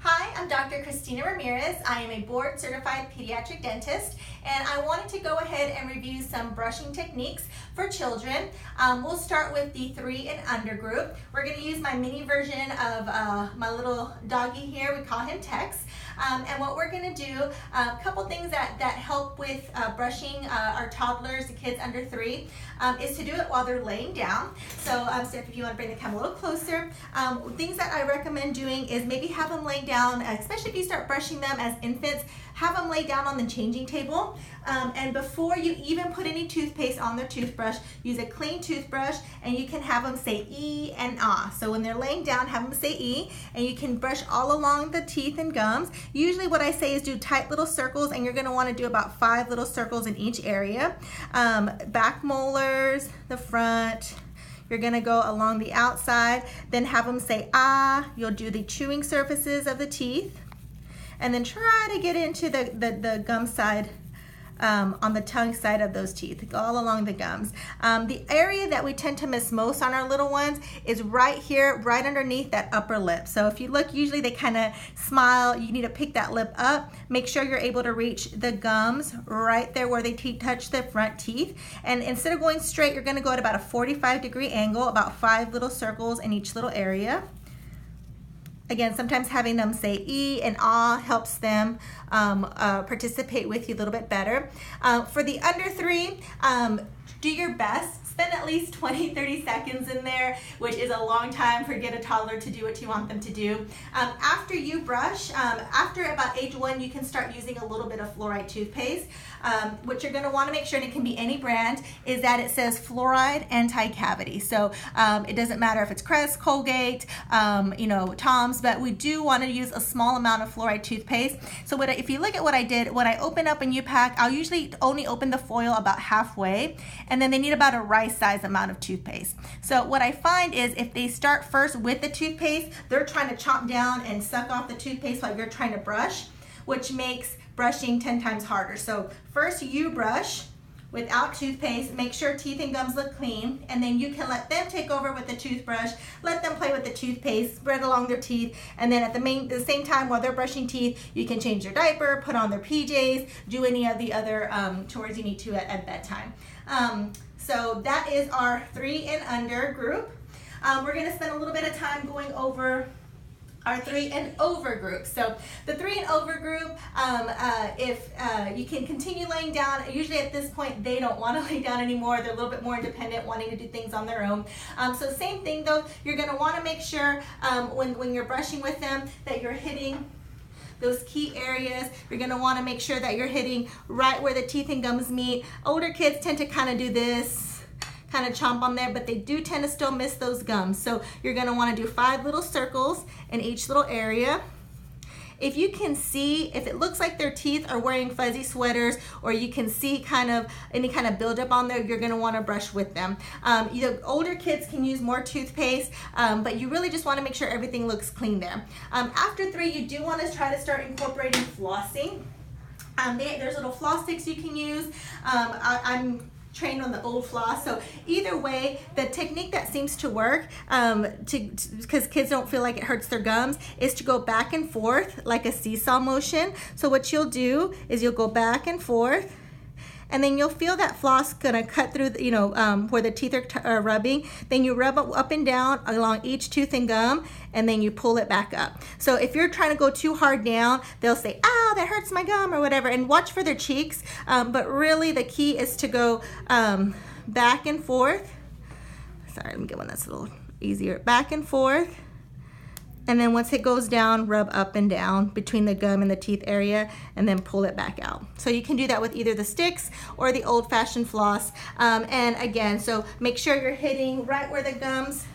Hi, I'm Dr. Christina Ramirez. I am a board certified pediatric dentist, and I wanted to go ahead and review some brushing techniques for children. We'll start with the 3 and under group. We're going to use my mini version of my little doggy here. We call him Tex. And what we're going to do, a couple things that help with brushing our toddlers, the kids under 3, is to do it while they're laying down. So, Steph, if you want to bring the camera a little closer, things that I recommend doing is maybe have them lay down, especially if you start brushing them as infants, have them lay down on the changing table. And before you even put any toothpaste on their toothbrush, use a clean toothbrush, and you can have them say E and ah. So when they're laying down, have them say E, and you can brush all along the teeth and gums. Usually what I say is do tight little circles, and you're going to want to do about 5 little circles in each area. Back molars, the front. You're going to go along the outside, then have them say ah. You'll do the chewing surfaces of the teeth, and then try to get into the gum side, on the tongue side of those teeth, all along the gums. The area that we tend to miss most on our little ones is right here, right underneath that upper lip. So if you look, usually they kind of smile. You need to pick that lip up. Make sure you're able to reach the gums right there where they touch the front teeth. And instead of going straight, you're going to go at about a 45-degree angle, about 5 little circles in each little area. Again, sometimes having them say E and ah helps them participate with you a little bit better. For the under 3, do your best. Spend at least 20-30 seconds in there, which is a long time for get a toddler to do what you want them to do. After you brush, after about age 1, you can start using a little bit of fluoride toothpaste. What you're going to want to make sure, and it can be any brand, is that it says fluoride anti-cavity. So it doesn't matter if it's Crest, Colgate, Tom's, but we do want to use a small amount of fluoride toothpaste. So if you look at what I did, when I open up a U-Pack, I'll usually only open the foil about halfway, and then they need about a rice-size amount of toothpaste. So what I find is if they start first with the toothpaste, they're trying to chomp down and suck off the toothpaste while you're trying to brush, which makes brushing 10 times harder. So first you brush without toothpaste, make sure teeth and gums look clean, and then you can let them take over with the toothbrush, let them play with the toothpaste, spread along their teeth, and then at the same time while they're brushing teeth, you can change their diaper, put on their PJs, do any of the other chores you need to at bedtime. So that is our 3 and under group. We're going to spend a little bit of time going over our 3 and over group. So the 3 and over group, if you can continue laying down, usually at this point they don't want to lay down anymore. They're a little bit more independent, wanting to do things on their own. So same thing though, you're going to want to make sure when you're brushing with them that you're hitting those key areas. You're going to want to make sure that you're hitting right where the teeth and gums meet. Older kids tend to kind of do this, kind of chomp on there, but they do tend to still miss those gums. So you're going to want to do 5 little circles in each little area. If you can see, if it looks like their teeth are wearing fuzzy sweaters, or you can see kind of any kind of buildup on there, you're going to want to brush with them. Older kids can use more toothpaste, but you really just want to make sure everything looks clean there. After 3, you do want to try to start incorporating flossing. There's little floss sticks you can use. I'm trained on the old floss, so either way, the technique that seems to work because kids don't feel like it hurts their gums is to go back and forth like a seesaw motion. So what you'll do is you'll go back and forth, and then you'll feel that floss gonna cut through where the teeth are rubbing. Then you rub up and down along each tooth and gum, and then you pull it back up. So if you're trying to go too hard down, they'll say, "Ow, that hurts my gum," or whatever, and watch for their cheeks. But really the key is to go back and forth. Sorry, let me get one that's a little easier. Back and forth. And then once it goes down, rub up and down between the gum and the teeth area, and then pull it back out. So you can do that with either the sticks or the old-fashioned floss. And again, so make sure you're hitting right where the gums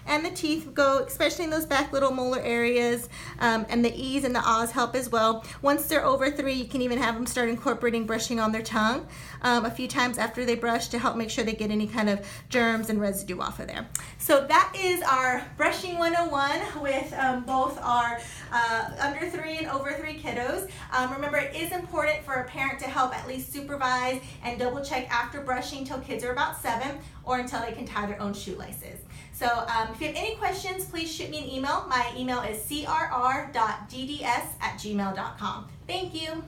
and the teeth go, especially in those back little molar areas, and the E's and the ahs help as well. Once they're over 3, you can even have them start incorporating brushing on their tongue a few times after they brush to help make sure they get any kind of germs and residue off of there. So that is our brushing 101 with both our under 3 and over 3 kiddos. Remember, it is important for a parent to help at least supervise and double check after brushing till kids are about 7. or until they can tie their own shoelaces. So if you have any questions, please shoot me an email. My email is crr.dds@gmail.com. Thank you.